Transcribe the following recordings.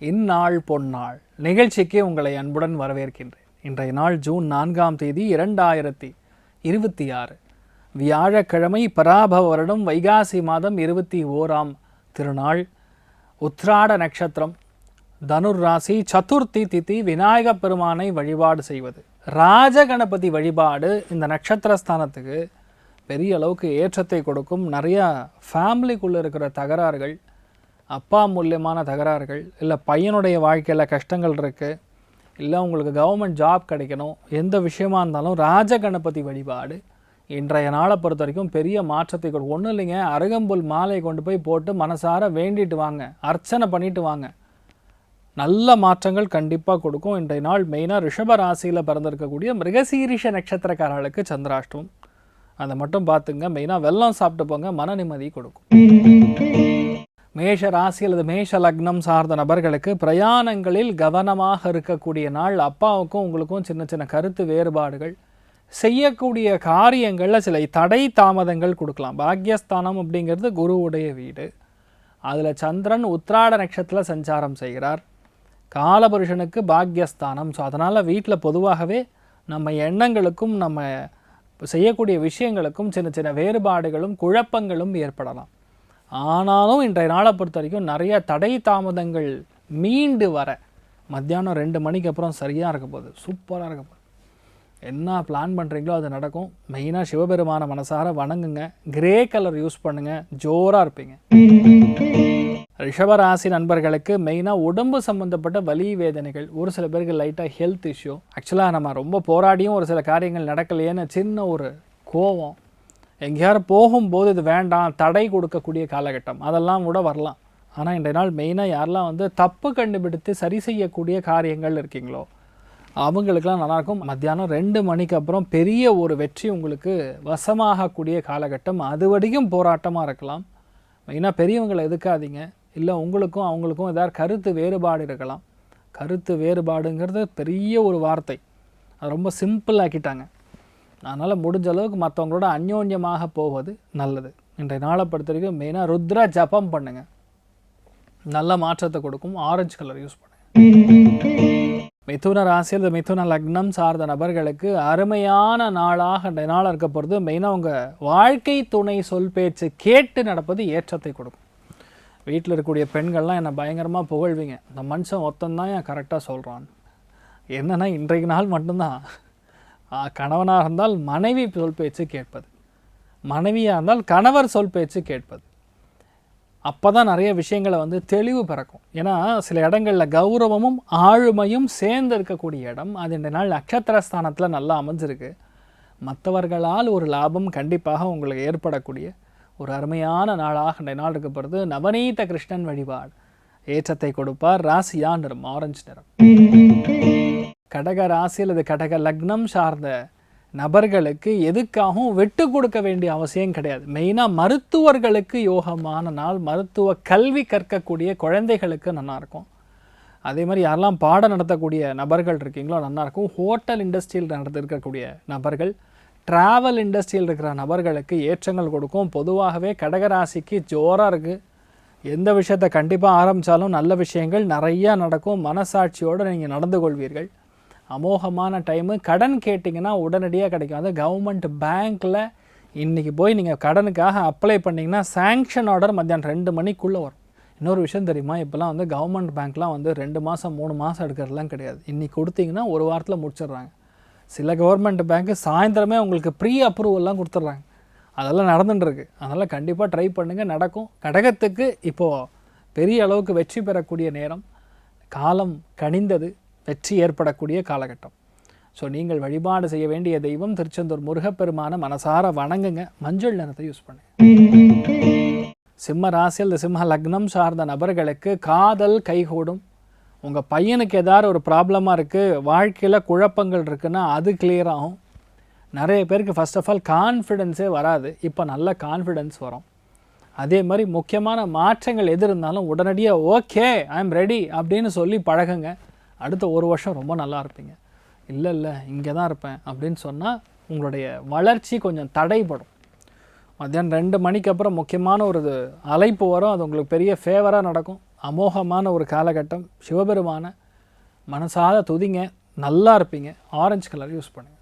இந்நாள் பொன்னாள் நிகழ்ச்சிக்கு உங்களை அன்புடன் வரவேற்கின்றேன். இன்றைய நாள் ஜூன் 4ஆம் தேதி 2026 வியாழக்கிழமை. பராபவ வருடம் வைகாசி மாதம் 21ஆம் திருநாள். உத்ராட நட்சத்திரம், தனுர் ராசி, சதுர்த்தி திதி. விநாயக பெருமானை வழிபாடு செய்வது, ராஜகணபதி வழிபாடு இந்த நட்சத்திரஸ்தானத்துக்கு பெரிய அளவுக்கு ஏற்றத்தை கொடுக்கும். நிறையா ஃபேமிலிக்குள்ளே இருக்கிற தகராறுகள், அப்பா மூலியமான தகராறுகள், இல்லை பையனுடைய வாழ்க்கையில் கஷ்டங்கள் இருக்குது, இல்லை உங்களுக்கு கவர்மெண்ட் ஜாப் கிடைக்கணும், எந்த விஷயமா இருந்தாலும் ராஜகணபதி வழிபாடு இன்றைய நாளை பொறுத்த வரைக்கும் பெரிய மாற்றத்தை கொடுக்கும். ஒன்றும் இல்லைங்க, அருகம்புல் மாலை கொண்டு போய் போட்டு மனசார வேண்டிட்டு வாங்க, அர்ச்சனை பண்ணிட்டு வாங்க, நல்ல மாற்றங்கள் கண்டிப்பாக கொடுக்கும். இன்றைய நாள் மெயினாக ரிஷப ராசியில் பிறந்திருக்கக்கூடிய மிருகசீரிஷ நட்சத்திரக்காரர்களுக்கு சந்திராஷ்டமம், அதை மட்டும் பார்த்துங்க. மெயினாக வெல்லம் சாப்பிட்டு போங்க, மன நிம்மதி கொடுக்கும். மேஷ ராசி அல்லது மேஷ லக்னம் சார்ந்த நபர்களுக்கு பிரயாணங்களில் கவனமாக இருக்கக்கூடிய நாள். அப்பாவுக்கும் உங்களுக்கும் சின்ன சின்ன கருத்து வேறுபாடுகள், செய்யக்கூடிய காரியங்களில் சில தடை தாமதங்கள் கொடுக்கலாம். பாக்யஸ்தானம் அப்படிங்கிறது குருவுடைய வீடு, அதில் சந்திரன் உத்ராட நட்சத்திரத்தில் சஞ்சாரம் செய்கிறார். காலபுருஷனுக்கு பாக்யஸ்தானம். ஸோ அதனால் வீட்டில் பொதுவாகவே நம்ம எண்ணங்களுக்கும் நம்ம செய்யக்கூடிய விஷயங்களுக்கும் சின்ன சின்ன வேறுபாடுகளும் குழப்பங்களும் ஏற்படலாம். ஆனாலும் இன்றைய நாளை பொறுத்த வரைக்கும் நிறைய தடை தாமதங்கள் மீண்டு வர மத்தியானம் 2 மணிக்கு அப்புறம் சரியாக இருக்க போகுது, சூப்பராக இருக்க போகுது. என்ன பிளான் பண்ணுறீங்களோ அது நடக்கும். மெயினாக சிவபெருமான மனசார வணங்குங்க, கிரே கலர் யூஸ் பண்ணுங்கள், ஜோராக இருப்பீங்க. ரிஷபராசி நண்பர்களுக்கு மெயினாக உடம்பு சம்மந்தப்பட்ட வலி வேதனைகள், ஒரு சில பேருக்கு லைட்டாக ஹெல்த் இஷ்யூ. ஆக்சுவலாக நம்ம ரொம்ப போராடியும் ஒரு சில காரியங்கள் நடக்கலையேன்னு சின்ன ஒரு கோவம், எங்கேயாரும் போகும்போது இது வேண்டாம் தடை கொடுக்கக்கூடிய காலகட்டம், அதெல்லாம் கூட வரலாம். ஆனால் இன்றைய நாள் மெயினாக யாரெல்லாம் தப்பு கண்டுபிடித்து சரி செய்யக்கூடிய காரியங்கள் இருக்கீங்களோ அவங்களுக்கெல்லாம் நல்லாயிருக்கும். மத்தியானம் 2 மணிக்கு அப்புறம் பெரிய ஒரு வெற்றி உங்களுக்கு வசமாகக்கூடிய காலகட்டம். அது வரைக்கும் போராட்டமாக இருக்கலாம். மெயினாக பெரியவங்களை எதுக்காதீங்க, இல்லை உங்களுக்கும் அவங்களுக்கும் ஏதாவது கருத்து வேறுபாடு இருக்கலாம். கருத்து வேறுபாடுங்கிறது பெரிய ஒரு வார்த்தை, அது ரொம்ப சிம்பிள் ஆக்கிட்டாங்க. அதனால் முடிஞ்ச அளவுக்கு மற்றவங்களோட அந்யோன்யமாக போவது நல்லது. இன்றைய நாளை பொறுத்த வரைக்கும் மெயினாக ருத்ர ஜபம் பண்ணுங்கள், நல்ல மாற்றத்தை கொடுக்கும். ஆரஞ்சு கலர் யூஸ் பண்ணுங்கள். மிதுன ராசியில் மிதுன லக்னம் சார்ந்த நபர்களுக்கு அருமையான நாளாக இன்றைய நாள் இருக்க போகிறது. மெயினாக உங்கள் வாழ்க்கை துணை சொல் பேச்சு கேட்டு நடப்பது ஏற்றத்தை கொடுக்கும். வீட்டில் இருக்கக்கூடிய பெண்கள்லாம் என்னை பயங்கரமாக புகழ்வீங்க, இந்த மனுஷன் ஒருத்தந்தான் என் கரெக்டாக சொல்கிறான். என்னென்னா இன்றைக்கு நாள் மட்டும்தான் கணவனாக இருந்தால் மனைவி சொல் பேச்சு கேட்பது, மனைவியாக இருந்தால் கணவர் சொல் பேச்சு கேட்பது. அப்போ தான் நிறைய விஷயங்களை தெளிவு பிறக்கும். ஏன்னா சில இடங்களில் கௌரவமும் ஆளுமையும் சேர்ந்து இருக்கக்கூடிய இடம். அது இந்த நாள் நட்சத்திரஸ்தானத்தில் நல்லா அமைஞ்சிருக்கு. மற்றவர்களால் ஒரு லாபம் கண்டிப்பாக உங்களுக்கு ஏற்படக்கூடிய ஒரு அருமையான நாளாக இந்த நாள் இருக்க போகிறது. நவநீத கிருஷ்ணன் வழிபாடு ஏற்றத்தை கொடுப்பார். ராசியா நிறம் ஆரஞ்சு நிறம். கடக ராசி அல்லது கடக லக்னம் சார்ந்த நபர்களுக்கு எதுக்காகவும் விட்டு கொடுக்க வேண்டிய அவசியம் கிடையாது. மெயினாக மருத்துவர்களுக்கு யோகமான நாள். மருத்துவ கல்வி கற்கக்கூடிய குழந்தைகளுக்கு நல்லாயிருக்கும். அதே மாதிரி யாரெல்லாம் பாடம் நடத்தக்கூடிய நபர்கள் இருக்கீங்களோ நல்லாயிருக்கும். ஹோட்டல் இண்டஸ்ட்ரியில் நடத்திருக்கக்கூடிய நபர்கள், ட்ராவல் இண்டஸ்ட்ரியில் இருக்கிற நபர்களுக்கு ஏற்றங்கள் கொடுக்கும். பொதுவாகவே கடகராசிக்கு ஜோராக இருக்குது. எந்த விஷயத்தை கண்டிப்பாக ஆரம்பித்தாலும் நல்ல விஷயங்கள் நிறையா நடக்கும். மனசாட்சியோடு நீங்கள் நடந்து கொள்வீர்கள். அமோகமான டைமு. கடன் கேட்டிங்கன்னா உடனடியாக கிடைக்கும். அது கவர்மெண்ட் பேங்க்கில் இன்றைக்கி போய் நீங்கள் கடனுக்காக அப்ளை பண்ணிங்கன்னா சேங்ஷன் ஆர்டர் மத்தியானம் 2 மணிக்குள்ளே வரும். இன்னொரு விஷயம் தெரியுமா, இப்போலாம் கவர்மெண்ட் பேங்க்லாம் 2 மாதம் 3 மாதம் எடுக்கிறதுலாம் கிடையாது. இன்றைக்கி கொடுத்தீங்கன்னா 1 வாரத்தில் முடிச்சிடுறாங்க. சில கவர்மெண்ட் பேங்க்கு சாயந்தரமே உங்களுக்கு ப்ரீ அப்ரூவல்லாம் கொடுத்துட்றாங்க. அதெல்லாம் நடந்துட்டுருக்கு. அதனால் கண்டிப்பாக ட்ரை பண்ணுங்கள், நடக்கும். கடகத்துக்கு இப்போது பெரிய அளவுக்கு வெற்றி பெறக்கூடிய நேரம். காலம் கனிந்தது, வெற்றி ஏற்படக்கூடிய காலகட்டம். ஸோ நீங்கள் வழிபாடு செய்ய வேண்டிய தெய்வம் திருச்செந்தூர் முருகப்பெருமான மனசார வணங்குங்க. மஞ்சள் நிறத்தை யூஸ் பண்ணுங்க. சிம்ம ராசியில் சிம்ம லக்னம் சார்ந்த நபர்களுக்கு காதல் கைகூடும். உங்கள் பையனுக்கு ஏதாவது ஒரு ப்ராப்ளமாக இருக்குது, வாழ்க்கையில் குழப்பங்கள் இருக்குன்னா அது கிளியர் ஆகும். நிறைய பேருக்கு ஃபர்ஸ்ட் ஆஃப் ஆல் கான்ஃபிடென்ஸே வராது, இப்போ நல்ல கான்ஃபிடென்ஸ் வரும். அதே மாதிரி முக்கியமான மாற்றங்கள் எது இருந்தாலும் உடனடியாக ஓகே ஐ எம் ரெடி அப்படின்னு சொல்லி பழகுங்க. அடுத்த 1 வருஷம் ரொம்ப நல்லா இருப்பீங்க. இல்லை இங்கே தான் இருப்பேன் அப்படின்னு சொன்னால் உங்களுடைய வளர்ச்சி கொஞ்சம் தடைப்படும். மத்தியானம் 2 மணிக்கு அப்புறம் முக்கியமான ஒரு அழைப்பு வரும், அது உங்களுக்கு பெரிய ஃபேவராக நடக்கும். அமோகமான ஒரு காலகட்டம். சிவபெருமான மனசார துதிங்க, நல்லா இருப்பீங்க. ஆரஞ்சு கலர் யூஸ் பண்ணுங்க.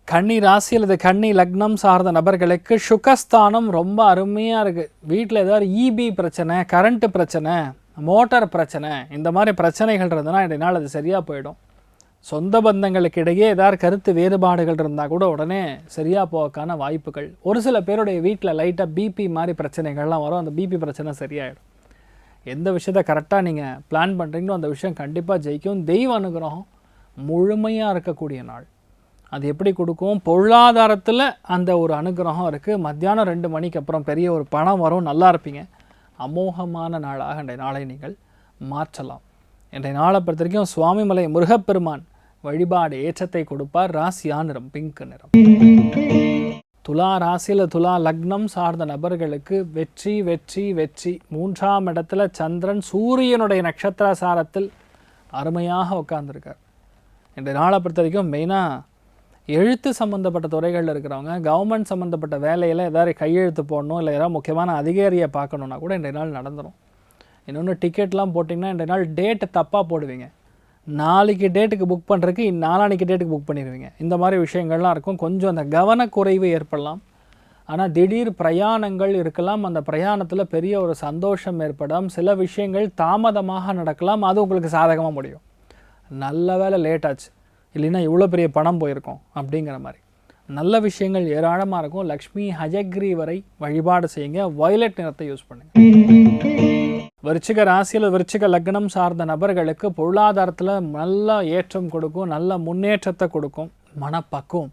கன்னி ராசி அல்லது கன்னி லக்னம் சார்ந்த நபர்களுக்கு சுகஸ்தானம் ரொம்ப அருமையாக இருக்குது. வீட்டில் ஏதாவது இபி பிரச்சனை, கரண்ட்டு பிரச்சனை, மோட்டார் பிரச்சனை, இந்த மாதிரி பிரச்சனைகள் இருந்ததுன்னா இன்றைய நாள் அது சரியாக போயிடும். சொந்த பந்தங்களுக்கு இடையே ஏதாவது கருத்து வேறுபாடுகள் இருந்தால் கூட உடனே சரியாக போவதுக்கான வாய்ப்புகள். ஒரு சில பேருடைய வீட்டில் லைட்டாக பிபி மாதிரி பிரச்சனைகள்லாம் வரும். அந்த பிபி பிரச்சனை சரியாயிடும். எந்த விஷயத்தை கரெக்டாக நீங்கள் பிளான் பண்ணுறீங்களோ அந்த விஷயம் கண்டிப்பாக ஜெயிக்கும். தெய்வ அனுகிரகம் முழுமையாக இருக்கக்கூடிய நாள். அது எப்படி கொடுக்கும்? பொருளாதாரத்தில் அந்த ஒரு அனுகிரகம் இருக்குது. மத்தியானம் 2 மணிக்கு அப்புறம் பெரிய ஒரு பணம் வரும், நல்லா இருப்பீங்க. அமோகமான நாளாக இன்றைய நாளை நீங்கள் மாற்றலாம். இன்றைய நாளை பொறுத்த வரைக்கும் சுவாமிமலை முருகப்பெருமான் வழிபாடு ஏற்றத்தை கொடுப்பார். ராசியா நிறம் பிங்க் நிறம். துலா ராசியில் துலா லக்னம் சார்ந்த நபர்களுக்கு வெற்றி வெற்றி வெற்றி. 3ஆம் இடத்துல சந்திரன் சூரியனுடைய நட்சத்திர சாரத்தில் அருமையாக உட்கார்ந்துருக்கார். இன்றைய நாளை பொறுத்த வரைக்கும் மெயினாக எழுத்து சம்மந்தப்பட்ட துறைகளில் இருக்கிறவங்க, கவர்மெண்ட் சம்மந்தப்பட்ட வேலையில் ஏதாவது கையெழுத்து போடணும், இல்லை ஏதாவது முக்கியமான அதிகாரியை பார்க்கணுன்னா கூட இன்றைய நாள் நடந்துடும். இன்னொன்று டிக்கெட்லாம் போட்டிங்கன்னா இன்றைய நாள் டேட்டு தப்பாக போடுவீங்க. நாளைக்கு டேட்டுக்கு புக் பண்ணுறதுக்கு நாளானிக்கு டேட்டுக்கு புக் பண்ணிடுவீங்க. இந்த மாதிரி விஷயங்கள்லாம் இருக்கும். கொஞ்சம் அந்த கவனக்குறைவு ஏற்படலாம். ஆனால் திடீர் பிரயாணங்கள் இருக்கலாம். அந்த பிரயாணத்தில் பெரிய ஒரு சந்தோஷம் ஏற்படலாம். சில விஷயங்கள் தாமதமாக நடக்கலாம். அது உங்களுக்கு சாதகமாக முடியும். நல்ல வேலை லேட் ஆச்சு, இல்லைன்னா இவ்வளோ பெரிய பணம் போயிருக்கோம் அப்படிங்கிற மாதிரி நல்ல விஷயங்கள் ஏராளமாக இருக்கும். லக்ஷ்மி ஹயக்ரி வரை வழிபாடு செய்யுங்க. வயலட் நிறத்தை யூஸ் பண்ணுங்கள். விருச்சிக ராசியில் விருச்சிக லக்னம் சார்ந்த நபர்களுக்கு பொருளாதாரத்தில் நல்ல ஏற்றம் கொடுக்கும், நல்ல முன்னேற்றத்தை கொடுக்கும். மனப்பக்குவம்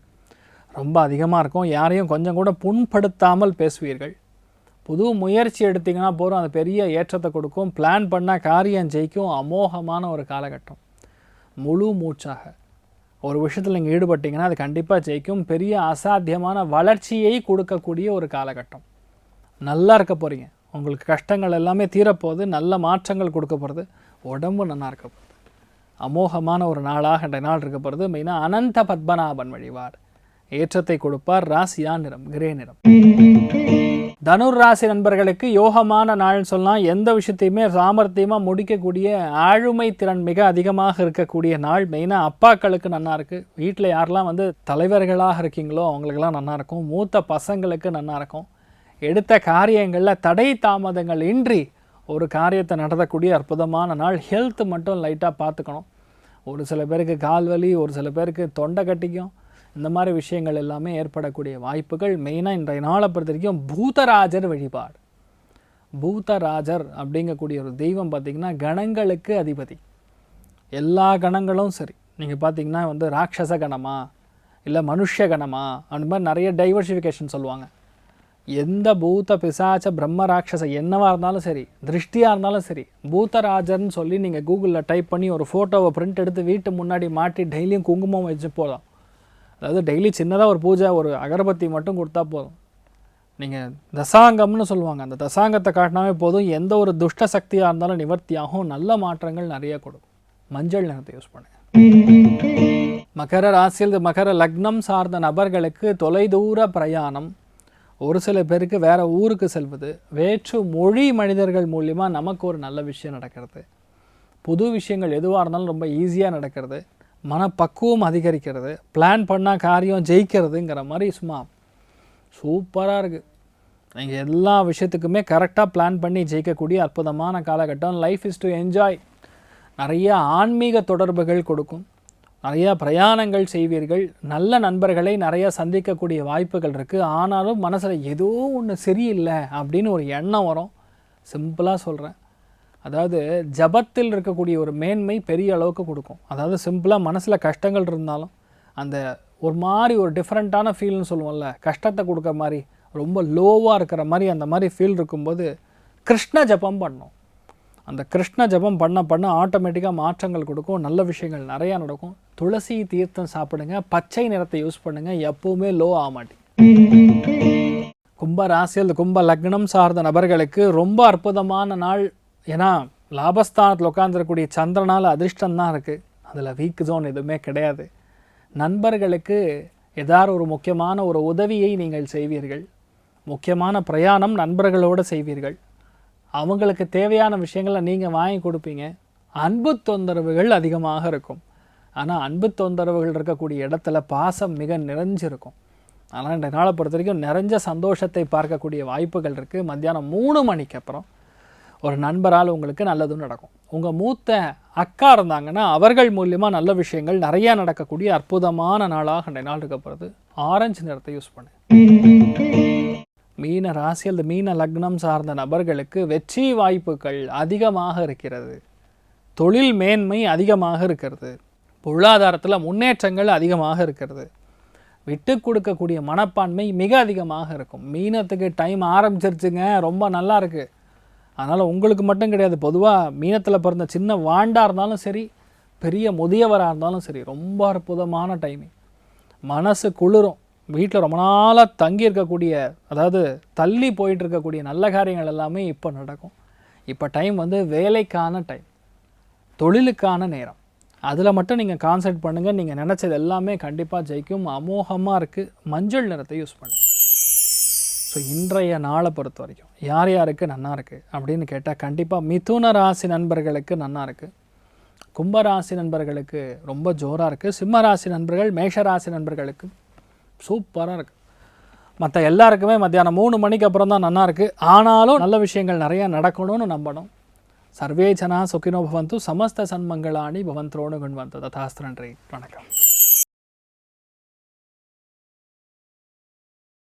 ரொம்ப அதிகமாக இருக்கும். யாரையும் கொஞ்சம் கூட புண்படுத்தாமல் பேசுவீர்கள். புது முயற்சி எடுத்திங்கன்னா போகிறோம், அது பெரிய ஏற்றத்தை கொடுக்கும். பிளான் பண்ணால் காரியம் ஜெயிக்கும். அமோகமான ஒரு காலகட்டம். முழு மூச்சாக ஒரு விஷயத்தில் நீங்கள் ஈடுபட்டிங்கன்னா அது கண்டிப்பாக ஜெயிக்கும். பெரிய அசாத்தியமான வளர்ச்சியை கொடுக்கக்கூடிய ஒரு காலகட்டம். நல்லா இருக்க போகிறீங்க. உங்களுக்கு கஷ்டங்கள் எல்லாமே தீரப்போகுது. நல்ல மாற்றங்கள் கொடுக்க போகிறது. உடம்பு நல்லா இருக்க போகுது. அமோகமான ஒரு நாளாக இன்றைய நாள் இருக்க போகிறது. மெயினாக அனந்த பத்மநாபன் வழிபாடு ஏற்றத்தை கொடுப்பார். ராசியா நிறம் கிரே நிறம். தனுர் ராசி நண்பர்களுக்கு யோகமான நாள்னு சொல்லலாம். எந்த விஷயத்தையுமே சாமர்த்தியமாக முடிக்கக்கூடிய ஆளுமை திறன் மிக அதிகமாக இருக்கக்கூடிய நாள். மெயினாக அப்பாக்களுக்கு நல்லா இருக்குது. வீட்டில் யாரெல்லாம் தலைவர்களாக இருக்கீங்களோ அவங்களுக்கெல்லாம் நல்லா இருக்கும். மூத்த பசங்களுக்கு நல்லா இருக்கும். எடுத்த காரியங்களில் தடை தாமதங்கள் இன்றி ஒரு காரியத்தை நடத்தக்கூடிய அற்புதமான நாள். ஹெல்த் மட்டும் லைட்டாக பார்த்துக்கணும். ஒரு சில பேருக்கு கால் வலி, ஒரு சில பேருக்கு தொண்டை கட்டிக்கும். இந்த மாதிரி விஷயங்கள் எல்லாமே ஏற்படக்கூடிய வாய்ப்புகள். மெயினாக இன்றைய நாளை பொறுத்த வரைக்கும் பூதராஜர் வழிபாடு. பூதராஜர் அப்படிங்கக்கூடிய ஒரு தெய்வம் பார்த்திங்கன்னா கணங்களுக்கு அதிபதி. எல்லா கணங்களும் சரி, நீங்கள் பார்த்திங்கன்னா ராட்சச கணமா இல்லை மனுஷ கணமா அந்த மாதிரி நிறைய டைவர்சிஃபிகேஷன் சொல்லுவாங்க. எந்த பூத பிசாச்ச பிரம்ம ராட்சச என்னவாக இருந்தாலும் சரி, திருஷ்டியாக இருந்தாலும் சரி, பூதராஜர்னு சொல்லி நீங்கள் கூகுளில் டைப் பண்ணி ஒரு ஃபோட்டோவை பிரிண்ட் எடுத்து வீட்டு முன்னாடி மாட்டி டெய்லியும் குங்குமம் வச்சு போகலாம். அதாவது டெய்லி சின்னதாக ஒரு பூஜை, ஒரு அகரபத்தி மட்டும் கொடுத்தா போதும். நீங்கள் தசாங்கம்னு சொல்லுவாங்க, அந்த தசாங்கத்தை காட்டினாவே போதும். எந்த ஒரு துஷ்ட சக்தியாக இருந்தாலும் நிவர்த்தியாகும். நல்ல மாற்றங்கள் நிறைய கொடுக்கும். மஞ்சள் நிறத்தை யூஸ் பண்ணுங்க. மகர ராசியில் மகர லக்னம் சார்ந்த நபர்களுக்கு தொலைதூர பிரயாணம். ஒரு சில பேருக்கு வேறு ஊருக்கு செல்வது, வேற்று மொழி மனிதர்கள் மூலியமாக நமக்கு ஒரு நல்ல விஷயம் நடக்கிறது. புது விஷயங்கள் எதுவாக இருந்தாலும் ரொம்ப ஈஸியாக நடக்கிறது. மனப்பக்குவம் அதிகரிக்கிறது. பிளான் பண்ணால் காரியம் ஜெயிக்கிறதுங்கிற மாதிரி சும்மா சூப்பராக இருக்குது. நீங்கள் எல்லா விஷயத்துக்குமே கரெக்டாக பிளான் பண்ணி ஜெயிக்கக்கூடிய அற்புதமான காலகட்டம். Life is to enjoy. நிறைய ஆன்மீக தொடர்புகள் கொடுக்கும். நிறையா பிரயாணங்கள் செய்வீர்கள். நல்ல நண்பர்களை நிறையா சந்திக்கக்கூடிய வாய்ப்புகள் இருக்குது. ஆனாலும் மனசில் ஏதோ ஒன்று சரியில்லை அப்படின்னு ஒரு எண்ணம் வரும். சிம்பிளாக சொல்கிறேன், அதாவது ஜபத்தில் இருக்கக்கூடிய ஒரு மேன்மை பெரிய அளவுக்கு கொடுக்கும். அதாவது சிம்பிளாக மனசில் கஷ்டங்கள் இருந்தாலும் அந்த ஒரு மாதிரி ஒரு டிஃப்ரெண்ட்டான ஃபீல்னு சொல்லுவோம்ல, கஷ்டத்தை கொடுக்குற மாதிரி ரொம்ப லோவாக இருக்கிற மாதிரி அந்த மாதிரி ஃபீல் இருக்கும்போது கிருஷ்ண ஜபம் பண்ணணும். அந்த கிருஷ்ண ஜபம் பண்ண ஆட்டோமேட்டிக்காக மாற்றங்கள் கொடுக்கும். நல்ல விஷயங்கள் நிறையா நடக்கும். துளசி தீர்த்தம் சாப்பிடுங்க. பச்சை நிறத்தை யூஸ் பண்ணுங்கள். எப்போவுமே லோ ஆக மாட்டேங்க. கும்ப ராசியில் கும்ப லக்னம் சார்ந்த நபர்களுக்கு ரொம்ப அற்புதமான நாள். ஏன்னா லாபஸ்தானத்தில் உட்காந்துருக்கக்கூடிய சந்திரனால் அதிர்ஷ்டம்தான் இருக்குது. அதில் வீக் ஜோன் எதுவுமே கிடையாது. நண்பர்களுக்கு ஏதாவது ஒரு முக்கியமான ஒரு உதவியை நீங்கள் செய்வீர்கள். முக்கியமான பிரயாணம் நண்பர்களோடு செய்வீர்கள். அவங்களுக்கு தேவையான விஷயங்களை நீங்கள் வாங்கி கொடுப்பீங்க. அன்பு தொந்தரவுகள் அதிகமாக இருக்கும். ஆனால் அன்பு தொந்தரவுகள் இருக்கக்கூடிய இடத்துல பாசம் மிக நிறைஞ்சிருக்கும். ஆனால் இந்த நாளை பொறுத்த வரைக்கும் நிறைஞ்ச சந்தோஷத்தை பார்க்கக்கூடிய வாய்ப்புகள் இருக்குது. மத்தியானம் 3 மணிக்கு அப்புறம் ஒரு நண்பரால் உங்களுக்கு நல்லதும் நடக்கும். உங்கள் மூத்த அக்கா இருந்தாங்கன்னா அவர்கள் மூலியமாக நல்ல விஷயங்கள் நிறையா நடக்கக்கூடிய அற்புதமான நாளாக இந்த நாள் இருக்க போகிறது. ஆரஞ்சு நிறத்தை யூஸ் பண்ணு. மீன ராசி அல்லது மீன லக்னம் சார்ந்த நபர்களுக்கு வெற்றி வாய்ப்புகள் அதிகமாக இருக்கிறது. தொழில் மேன்மை அதிகமாக இருக்கிறது. பொருளாதாரத்தில் முன்னேற்றங்கள் அதிகமாக இருக்கிறது. விட்டு கொடுக்கக்கூடிய மனப்பான்மை மிக அதிகமாக இருக்கும். மீனத்துக்கு டைம் ஆரம்பிச்சிருச்சுங்க, ரொம்ப நல்லா இருக்குது. அதனால் உங்களுக்கு மட்டும் கிடையாது, பொதுவாக மீனத்தில் பிறந்த சின்ன வாண்டாக இருந்தாலும் சரி, பெரிய முதியவராக இருந்தாலும் சரி, ரொம்ப அற்புதமான டைமிங். மனசு குளிரும். வீட்டில் ரொம்ப நாளாக தங்கி இருக்கக்கூடிய, அதாவது தள்ளி போயிட்டு இருக்கக்கூடிய நல்ல காரியங்கள் எல்லாமே இப்போ நடக்கும். இப்போ டைம் வேலைக்கான டைம், தொழிலுக்கான நேரம். அதில் மட்டும் நீங்கள் கான்சன்ட்ரேட் பண்ணுங்கள். நீங்கள் நினச்சது எல்லாமே கண்டிப்பாக ஜெயிக்கும். அமோகமாக இருக்குது. மஞ்சள் நிறத்தை யூஸ் பண்ணுங்கள். ஸோ இன்றைய நாளை பொறுத்த வரைக்கும் யார் யாருக்கு நன்னா இருக்குது அப்படின்னு கேட்டால் கண்டிப்பாக மிதுன ராசி நண்பர்களுக்கு நன்னா இருக்குது. கும்பராசி நண்பர்களுக்கு ரொம்ப ஜோராக இருக்குது. சிம்ம ராசி நண்பர்கள், மேஷராசி நண்பர்களுக்கு சூப்பராக இருக்குது. மற்ற எல்லாருக்குமே மத்தியானம் 3 மணிக்கு அப்புறம் தான் நன்னா இருக்குது. ஆனாலும் நல்ல விஷயங்கள் நிறையா நடக்கணும்னு நம்பணும். சர்வே ஜனா சுகினோ பவந்து, சமஸ்த சன்மங்களாணி பவந்தோனு குண்வந்து. ததாஸ்து. நன்றி, வணக்கம்.